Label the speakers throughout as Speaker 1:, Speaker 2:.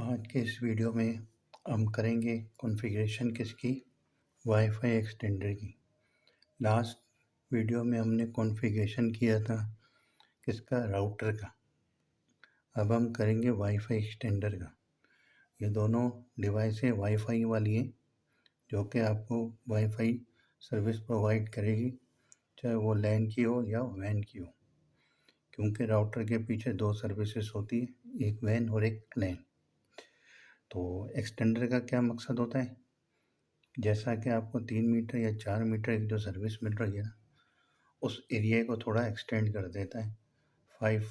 Speaker 1: आज के इस वीडियो में हम करेंगे कॉन्फ़िगरेशन किसकी वाईफ़ाई एक्सटेंडर की। लास्ट वीडियो में हमने कॉन्फ़िगरेशन किया था किसका राउटर का। अब हम करेंगे वाईफ़ाई एक्सटेंडर का। ये दोनों डिवाइसें वाईफ़ाई वाली हैं जो कि आपको वाईफ़ाई सर्विस प्रोवाइड करेगी, चाहे वो लैन की हो या वैन की हो, क्योंकि राउटर के पीछे दो सर्विसेज होती है, एक वैन और एक लैन। तो एक्सटेंडर का क्या मकसद होता है, जैसा कि आपको 3 मीटर या 4 मीटर की जो सर्विस मिल रही है ना, उस एरिया को थोड़ा एक्सटेंड कर देता है, 5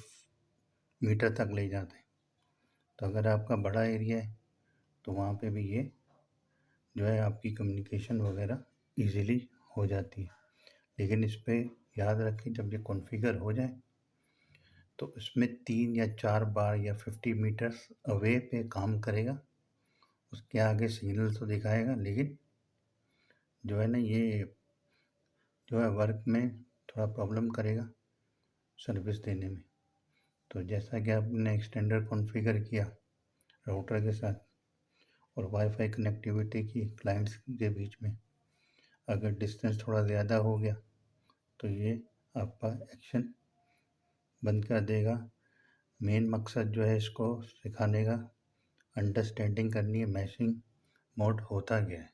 Speaker 1: मीटर तक ले जाता है। तो अगर आपका बड़ा एरिया है तो वहाँ पे भी ये जो है आपकी कम्युनिकेशन वगैरह इजीली हो जाती है। लेकिन इस पे याद रखें, जब ये कॉन्फ़िगर हो जाए तो इसमें 3 या 4 बार या 50 मीटर्स अवे पे काम करेगा। उसके आगे सिग्नल तो दिखाएगा, लेकिन जो है ना, ये जो है वर्क में थोड़ा प्रॉब्लम करेगा सर्विस देने में। तो जैसा कि आपने एक्सटेंडर कॉन्फ़िगर किया राउटर के साथ और वाईफ़ाई कनेक्टिविटी की क्लाइंट्स के बीच में, अगर डिस्टेंस थोड़ा ज़्यादा हो गया तो ये आपका एक्शन बंद कर देगा। मेन मकसद जो है इसको सिखाने का, अंडरस्टैंडिंग करनी है मैशिंग मोड होता क्या है।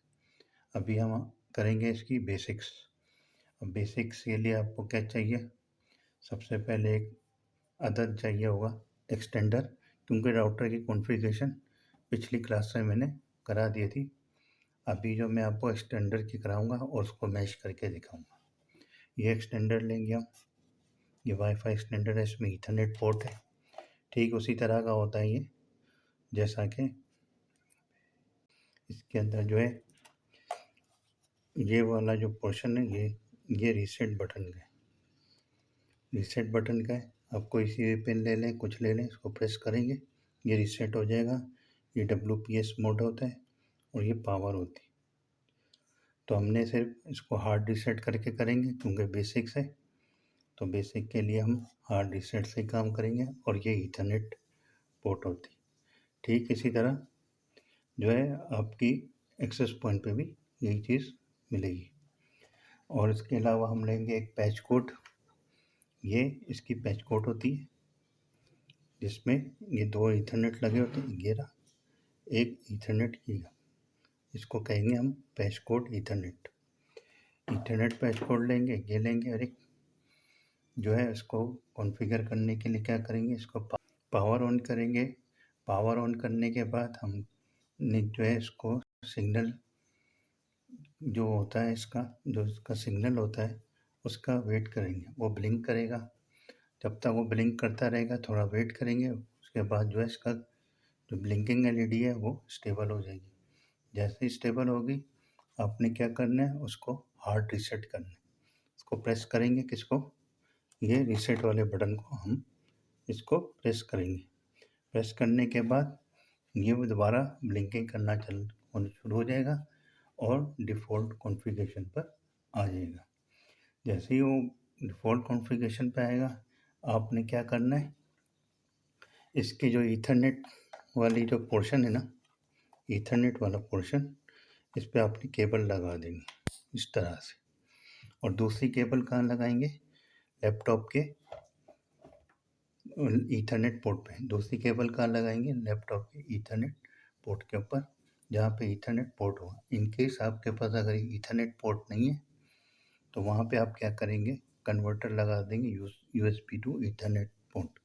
Speaker 1: अभी हम करेंगे इसकी बेसिक्स। अब बेसिक्स के लिए आपको क्या चाहिए, सबसे पहले एक अदद चाहिए होगा एक्सटेंडर, क्योंकि राउटर की कॉन्फ़िगरेशन पिछली क्लास में मैंने करा दी थी। अभी जो मैं आपको एक्सटेंडर की कराऊंगा और उसको मैश करके दिखाऊंगा। ये एक्सटेंडर लेंगे हम, ये वाईफ़ाई एक्सटेंडर है, इसमें ईथरनेट पोर्ट है, ठीक उसी तरह का होता है ये, जैसा कि इसके अंदर जो है ये वाला जो पोर्शन है, ये रीसेट बटन का है। रीसेट बटन का है, आप कोई सी भी पेन ले लें, कुछ ले लें, इसको प्रेस करेंगे ये रीसेट हो जाएगा। ये WPS मोड होता है और ये पावर होती है। तो हमने सिर्फ इसको हार्ड रीसेट करके करेंगे क्योंकि बेसिक्स है, तो बेसिक के लिए हम हार्ड रीसेट से काम करेंगे। और ये ईथरनेट पोर्ट होती है। ठीक इसी तरह जो है आपकी एक्सेस पॉइंट पे भी यही चीज़ मिलेगी। और इसके अलावा हम लेंगे एक पैच कोड। ये इसकी पैच कोड होती है, जिसमें ये दो ईथरनेट लगे होते हैं, ये रहा एक ईथरनेट की, इसको कहेंगे हम patch code Ethernet. Ethernet patch code लेंगे, ये लेंगे, और एक जो है इसको कॉन्फ़िगर करने के लिए क्या करेंगे, इसको पावर ऑन करेंगे। पावर ऑन करने के बाद हम जो है इसको सिग्नल जो होता है, इसका जो इसका सिग्नल होता है उसका वेट करेंगे, वो ब्लिंक करेगा। जब तक वो ब्लिंक करता रहेगा थोड़ा वेट करेंगे, उसके बाद जो है इसका जो ब्लिंकिंग LED है वो स्टेबल हो जाएगी। जैसे ही स्टेबल होगी आपने क्या करना है, उसको हार्ड रीसेट करना है। इसको प्रेस करेंगे, किसको, ये रीसेट वाले बटन को हम इसको प्रेस करेंगे। प्रेस करने के बाद ये दोबारा ब्लिंकिंग करना होना शुरू हो जाएगा और डिफ़ॉल्ट कॉन्फ़िगरेशन पर आ जाएगा। जैसे ही वो डिफ़ॉल्ट कॉन्फ़िगरेशन पे आएगा, आपने क्या करना है, इसकी जो ईथरनेट वाली जो पोर्शन है ना, ईथरनेट वाला पोर्शन, इस पे आपने केबल लगा देंगे इस तरह से। और दूसरी केबल कहाँ लगाएंगे, लैपटॉप के ईथरनेट पोर्ट पे। दूसरी केबल कहाँ लगाएंगे, लैपटॉप के ईथरनेट पोर्ट के ऊपर, जहाँ पे ईथरनेट पोर्ट होगा। इनकेस आपके पास अगर ईथरनेट पोर्ट नहीं है तो वहाँ पे आप क्या करेंगे, कन्वर्टर लगा देंगे, USB to ethernet port.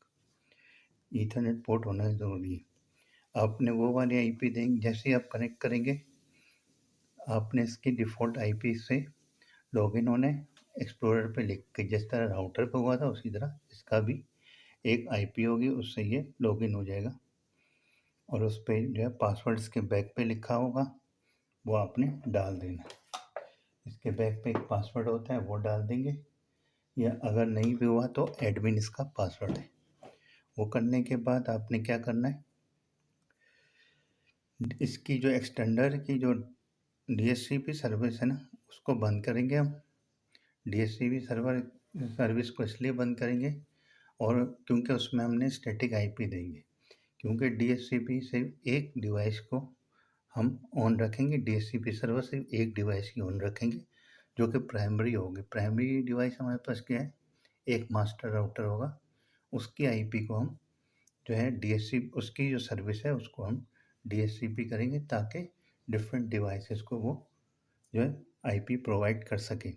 Speaker 1: Ethernet port होना ज़रूरी है। आपने वो वाली IP देंगे, जैसे ही आप कनेक्ट करेंगे आपने इसकी डिफ़ॉल्ट IP से लॉगिन होना है। एक्सप्लोरर पे लिख के, जिस तरह राउटर पे हुआ था उसी तरह इसका भी एक IP होगी, उससे ये लॉगिन हो जाएगा। और उस पे जो है पासवर्ड इसके बैक पे लिखा होगा, वो आपने डाल देना। इसके बैक पे एक पासवर्ड होता है, वो डाल देंगे, या अगर नहीं भी हुआ तो एडमिन इसका पासवर्ड है। वो करने के बाद आपने क्या करना है, इसकी जो एक्सटेंडर की जो DHCP सर्विस है ना, उसको बंद करेंगे हम। DHCP सर्विस को इसलिए बंद करेंगे और क्योंकि उसमें हमने स्टैटिक IP देंगे, क्योंकि DHCP सिर्फ एक डिवाइस को हम ऑन रखेंगे। DHCP सर्वर सिर्फ एक डिवाइस की ऑन रखेंगे जो कि प्राइमरी होगी। प्राइमरी डिवाइस हमारे पास क्या है, एक मास्टर राउटर होगा, उसकी IP को हम जो है DHCP, उसकी जो सर्विस है उसको हम DHCP करेंगे ताकि डिफरेंट डिवाइसेस को वो जो है IP प्रोवाइड कर सके।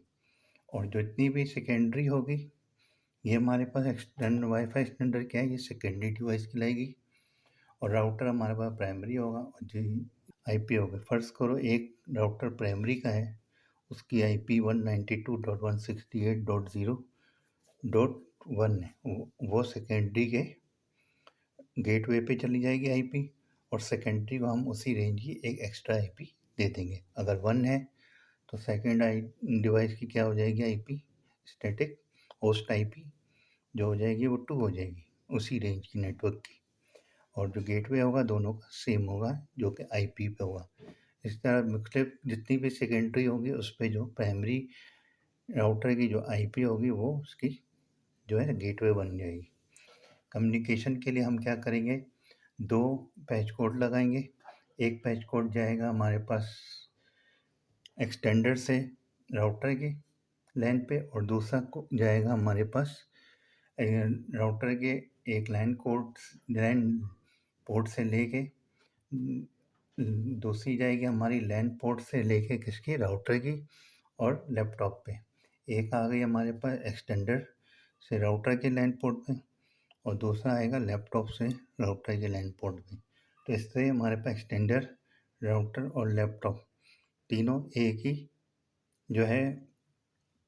Speaker 1: और जो इतनी भी सेकेंडरी होगी, ये हमारे पास एक्सटर्नल वाईफाई एक्सटेंडर क्या है, ये सेकेंडरी डिवाइस कहलाएगी। और राउटर हमारे पास प्राइमरी होगा और जो IP होगा, फर्ज करो एक राउटर प्राइमरी का है, उसकी IP 192.168.0.1 है, वो सेकेंडरी के गेटवे पे चली जाएगी IP, और सेकेंडरी को हम उसी रेंज की एक एक्स्ट्रा IP दे देंगे। अगर 1 है तो सेकेंड डिवाइस की क्या हो जाएगी IP, स्टैटिक होस्ट IP जो हो जाएगी वो 2 हो जाएगी उसी रेंज की नेटवर्क की। और जो गेटवे होगा दोनों का सेम होगा जो कि IP पे होगा। इस तरह मुख्तलिफ जितनी भी सेकेंडरी होगी उस पर जो प्राइमरी राउटर की जो IP होगी वो उसकी जो है गेटवे बन जाएगी। कम्युनिकेशन के लिए हम क्या करेंगे, 2 पैच कोड लगाएंगे। एक पैच कोड जाएगा हमारे पास एक्सटेंडर से राउटर के लैन पे, और दूसरा जाएगा हमारे पास राउटर के एक लैन पोर्ट से लेके दूसरी जाएगी हमारी लैन पोर्ट से लेके किसकी, राउटर की और लैपटॉप पे। एक आ गई हमारे पास एक्सटेंडर से राउटर के लैन पोर्ट पे, और दूसरा आएगा लैपटॉप से राउटर के लैन पोर्ट पे। तो इस तरह हमारे पास एक्सटेंडर, राउटर और लैपटॉप तीनों एक ही जो है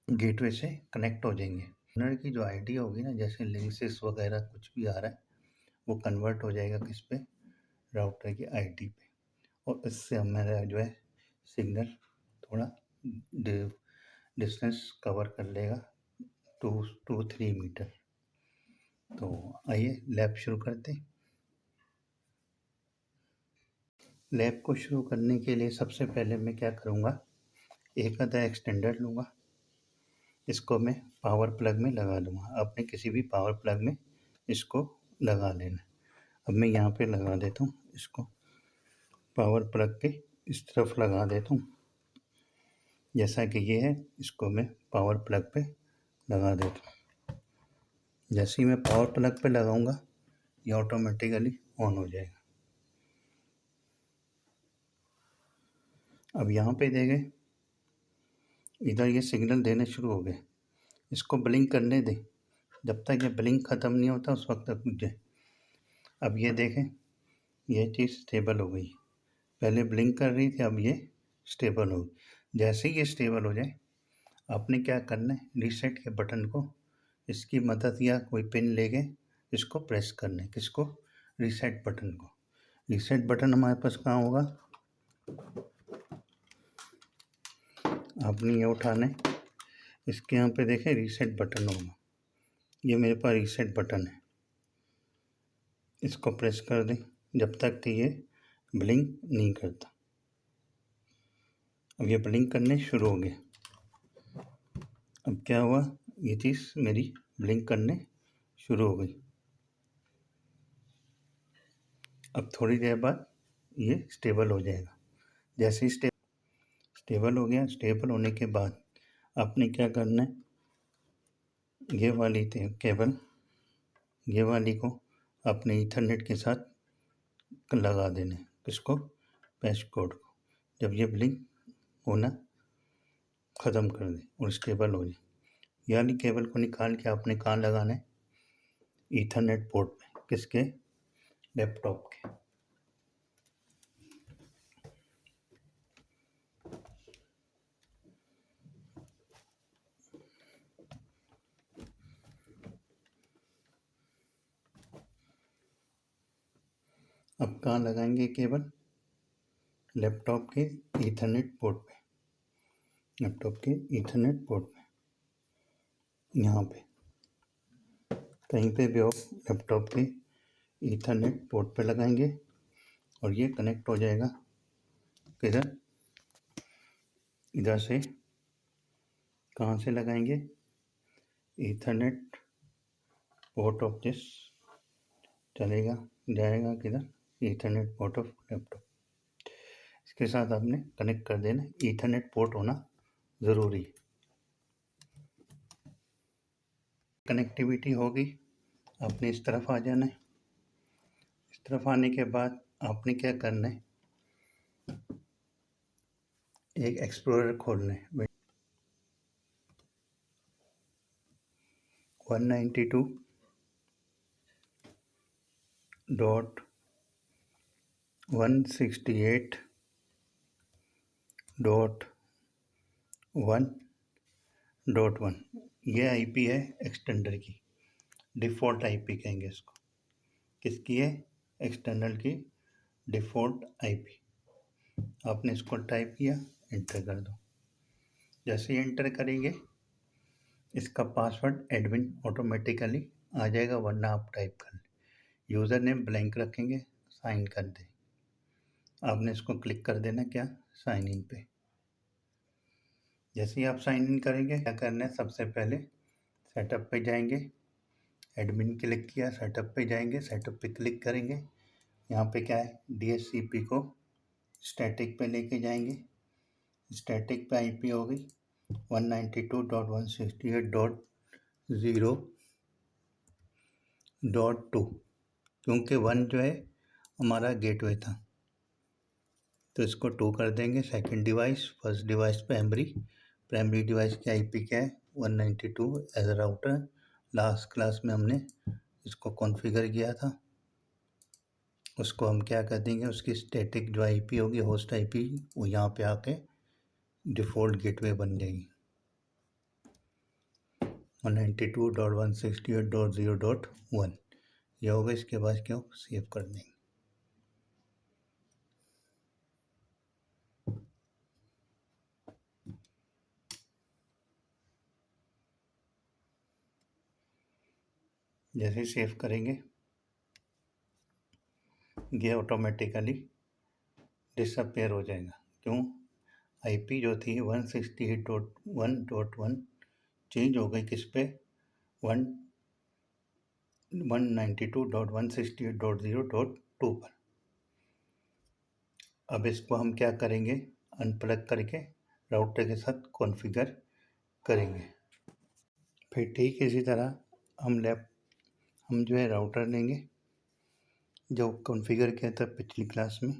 Speaker 1: गेटवे से कनेक्ट हो जाएंगे। ओनर की जो आईडी होगी ना, जैसे लिंक्सेस वगैरह कुछ भी आ रहा है, वो कन्वर्ट हो जाएगा किस पे, राउटर की आईडी पे, और इससे हमारा जो है सिग्नल थोड़ा डिस्टेंस कवर कर लेगा 2-3 मीटर। तो आइए लैब शुरू करते हैं। लैब को शुरू करने के लिए सबसे पहले मैं क्या करूँगा, एक आधा एक्सटेंडर लूँगा, इसको मैं पावर प्लग में लगा दूँगा। आपने किसी भी पावर प्लग में इसको लगा लेना। अब मैं यहाँ पे लगा देता हूँ इसको, पावर प्लग के इस तरफ लगा देता हूँ। जैसा कि ये है, इसको मैं पावर प्लग पे लगा देता हूँ। जैसे ही मैं पावर प्लग पे लगाऊंगा ये ऑटोमेटिकली ऑन हो जाएगा। अब यहाँ पे देखें, इधर ये सिग्नल देने शुरू हो गए। इसको ब्लिंक करने दें, जब तक ये ब्लिंक ख़त्म नहीं होता उस वक्त तक रुक जाए। अब ये देखें, ये चीज़ स्टेबल हो गई। पहले ब्लिंक कर रही थी, अब ये स्टेबल हो गई। जैसे ही ये स्टेबल हो जाए, आपने क्या करना है, रीसेट के बटन को इसकी मदद या कोई पिन लेके इसको प्रेस करना है। किसको, रीसेट बटन को। रीसेट बटन हमारे पास कहाँ होगा, आपने ये उठाना है, इसके यहाँ पे देखें रीसेट बटन होगा, ये मेरे पास रीसेट बटन है। इसको प्रेस कर दें जब तक कि ये ब्लिंक नहीं करता। अब ये ब्लिंक करने शुरू हो गया। अब क्या हुआ, ये चीज़ मेरी ब्लिंक करने शुरू हो गई। अब थोड़ी देर बाद ये स्टेबल हो जाएगा। जैसे ही स्टेबल हो गया, स्टेबल होने के बाद आपने क्या करना है, ये वाली केबल, ये वाली को अपने ईथरनेट के साथ लगा देना है। किसको, पैच कोड को। जब ये ब्लिंक होना ख़त्म कर दे और स्टेबल हो जाए, यानी केबल को निकाल के आपने कहाँ लगाना है, ईथरनेट पोर्ट पे। किसके, लैपटॉप के। अब कहाँ लगाएंगे केबल, लैपटॉप के ईथरनेट पोर्ट पे, लैपटॉप के ईथरनेट पोर्ट पे, यहाँ पे कहीं पे भी हो लैपटॉप के ईथरनेट पोर्ट पे लगाएंगे और ये कनेक्ट हो जाएगा किधर, इधर से। कहाँ से लगाएंगे, ईथरनेट पोर्ट ऑफ दिस चलेगा, जाएगा किधर, ईथरनेट पोर्ट ऑफ लैपटॉप। इसके साथ आपने कनेक्ट कर देना, ईथरनेट पोर्ट होना ज़रूरी है। कनेक्टिविटी होगी, आपने इस तरफ आ जाना है। इस तरफ आने के बाद आपने क्या करना है, एक एक्सप्लोरर खोलना है। 192.168.1.1 ये आईपी है एक्सटेंडर की, डिफ़ॉल्ट आईपी कहेंगे इसको। किसकी है, एक्सटर्नल की डिफ़ॉल्ट आईपी। आपने इसको टाइप किया, एंटर कर दो। जैसे ही एंटर करेंगे इसका पासवर्ड एडमिन ऑटोमेटिकली आ जाएगा, वरना आप टाइप कर लें। यूज़र नेम ब्लैंक रखेंगे, साइन कर दें। आपने इसको क्लिक कर देना, क्या, साइन इन पे। जैसे ही आप साइन इन करेंगे, क्या करना है, सबसे पहले सेटअप पे जाएंगे, एडमिन क्लिक किया, सेटअप पे जाएंगे, सेटअप पे क्लिक करेंगे। यहाँ पे क्या है, DHCP को स्टैटिक पे लेके जाएंगे। स्टैटिक पे आईपी होगी 192.168.0.2, क्योंकि 1 जो है हमारा गेटवे था, तो इसको 2 कर देंगे। Second device, first device primary device की आईपी क्या है, 192 as a router. Last class में हमने इसको कॉन्फ़िगर किया था, उसको हम क्या कर देंगे, उसकी स्टैटिक जो आईपी होगी, होस्ट आईपी, वो यहाँ पे आके डिफ़ॉल्ट गेटवे बन जाएगी 192.168.0.1। यह होगा। इसके बाद क्या, सेव कर देंगे। जैसे सेव करेंगे, ये ऑटोमेटिकली डिसअपेयर हो जाएगा। क्यों, आईपी जो थी 168.1.1 चेंज हो गई किस पे, 192.168.0.2 पर। अब इसको हम क्या करेंगे, अनप्लग करके राउटर के साथ कॉन्फ़िगर करेंगे। फिर ठीक इसी तरह हम जो है राउटर लेंगे जो कॉन्फ़िगर किया था पिछली क्लास में।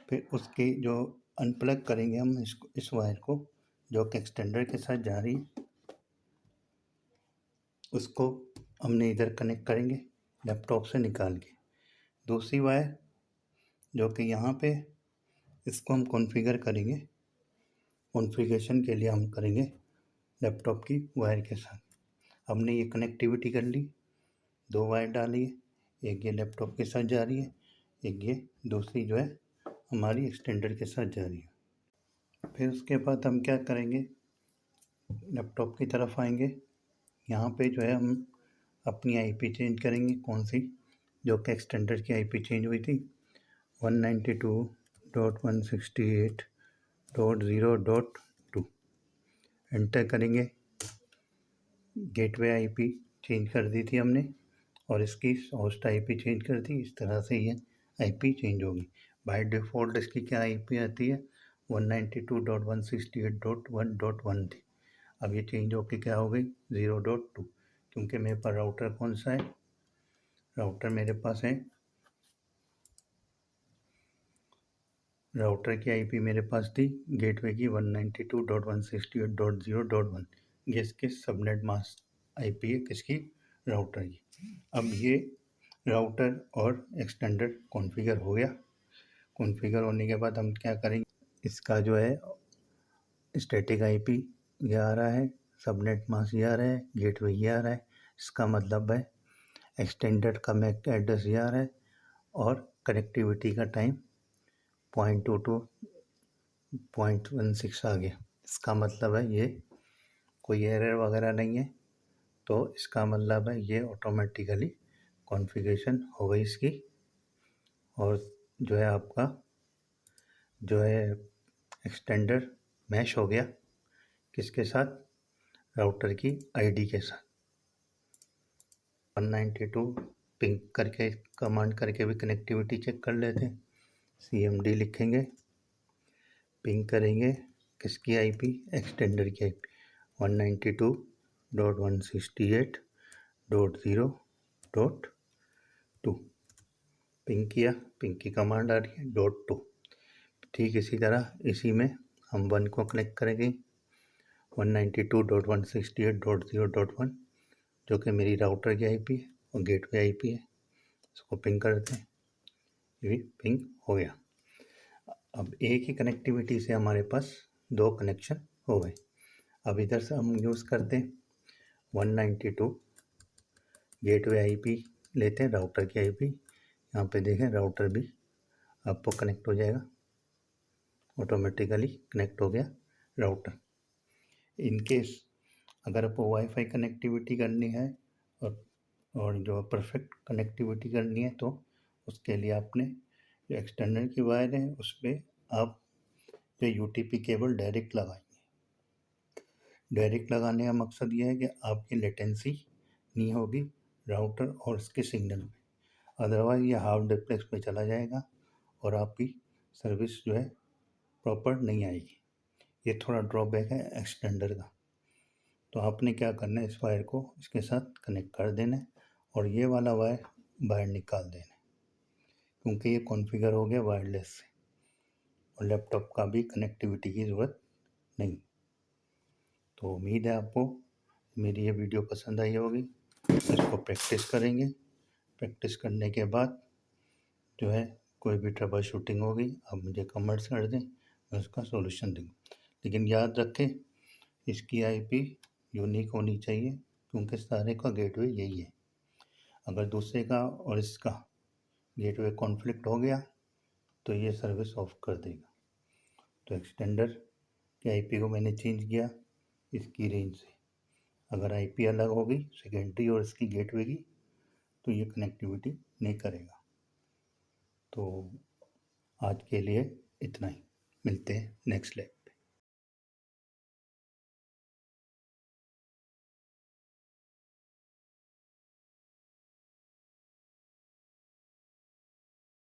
Speaker 1: फिर उसके जो अनप्लग करेंगे हम इस वायर को जो कि एक्सटेंडर के साथ जा रही है, उसको हमने इधर कनेक्ट करेंगे लैपटॉप से निकाल के। दूसरी वायर जो कि यहाँ पे, इसको हम कॉन्फ़िगर करेंगे। कॉन्फ़िगरेशन के लिए हम करेंगे लैपटॉप की वायर के साथ। हमने ये कनेक्टिविटी कर ली, 2 वायर डाली है, एक ये लैपटॉप के साथ जा रही है, एक ये दूसरी जो है हमारी एक्सटेंडर के साथ जा रही है। फिर उसके बाद हम क्या करेंगे, लैपटॉप की तरफ आएंगे। यहाँ पे जो है हम अपनी आईपी चेंज करेंगे। कौन सी, जो कि एक्सटेंडर की आईपी चेंज हुई थी 192.168.0.2। एंटर करेंगे। गेटवे आईपी चेंज कर दी थी हमने, और इसकी होस्ट आईपी चेंज कर दी। इस तरह से ये आईपी चेंज होगी। बाय डिफ़ॉल्ट इसकी क्या आईपी आती है, 192.168.1.1 थी। अब ये चेंज होकर क्या हो गई, 0.2, क्योंकि मेरे पास राउटर कौन सा है, राउटर मेरे पास है, राउटर की आईपी मेरे पास थी गेटवे की 192.168.0.1। ये इसके सबनेट मास्क आईपी है, किसकी, राउटर की। अब ये राउटर और एक्सटेंडर कॉन्फ़िगर हो गया। कॉन्फ़िगर होने के बाद हम क्या करेंगे, इसका जो है स्टैटिक आईपी ये आ रहा है, सबनेट मास्क ये आ रहा है, गेटवे ये आ रहा है। इसका मतलब है एक्सटेंडर का मैक एड्रेस ये आ रहा है, और कनेक्टिविटी का टाइम 0.22.16 आ गया। इसका मतलब है ये कोई एरर वगैरह नहीं है, तो इसका मतलब है ये ऑटोमेटिकली कॉन्फ़िगरेशन हो गई इसकी। और जो है आपका जो है एक्सटेंडर मैश हो गया, किसके साथ, राउटर की आईडी के साथ। 192 पिंग करके कमांड करके भी कनेक्टिविटी चेक कर लेते हैं। CMD लिखेंगे, पिंग करेंगे किसकी IP, एक्सटेंडर की IP 192.168.0.2। पिंग किया, पिंग की कमांड आ रही है .2। ठीक इसी तरह इसी में हम 1 को कनेक्ट करेंगे 192.168.0.1 जो कि मेरी राउटर की IP है और गेटवे IP है। इसको पिंग करते हैं, ये भी पिंग हो गया। अब एक ही कनेक्टिविटी से हमारे पास 2 कनेक्शन हो गए। अब इधर से हम यूज़ करते हैं 192 गेटवे IP लेते हैं, राउटर की IP। यहाँ पे देखें राउटर भी आपको कनेक्ट हो जाएगा, ऑटोमेटिकली कनेक्ट हो गया राउटर। इनकेस अगर आपको वाईफाई कनेक्टिविटी करनी है और जो परफेक्ट कनेक्टिविटी करनी है तो उसके लिए आपने जो एक्सटर्नल की वायर है उस पर आप जो UTP केबल डायरेक्ट लगाएंगे। डायरेक्ट लगाने का मकसद ये है कि आपकी लेटेंसी नहीं होगी राउटर और उसके सिग्नल में, अदरवाइज़ ये हाफ डुप्लेक्स पे चला जाएगा और आपकी सर्विस जो है प्रॉपर नहीं आएगी। ये थोड़ा ड्रॉबैक है एक्सटेंडर का। तो आपने क्या करना है, इस वायर को इसके साथ कनेक्ट कर देना है और ये वाला वायर बाहर निकाल देना है, क्योंकि ये कॉन्फ़िगर हो गया वायरलेस से और लैपटॉप का भी कनेक्टिविटी की ज़रूरत नहीं। तो उम्मीद है आपको मेरी ये वीडियो पसंद आई होगी। इसको प्रैक्टिस करेंगे, प्रैक्टिस करने के बाद जो है कोई भी ट्रबल शूटिंग होगी आप मुझे कमेंट्स कर दें, मैं उसका सॉल्यूशन दूँगा। लेकिन याद रखें इसकी IP यूनिक होनी चाहिए, क्योंकि सारे का गेटवे यही है। अगर दूसरे का और इसका गेटवे कॉन्फ्लिक्ट हो गया तो ये सर्विस ऑफ कर देगा। तो एक्सटेंडर की IP को मैंने चेंज किया इसकी रेंज से। अगर IP अलग होगी सेकेंडरी और इसकी गेटवे की तो ये कनेक्टिविटी नहीं करेगा। तो आज के लिए इतना ही, मिलते हैं नेक्स्ट लेक्चर।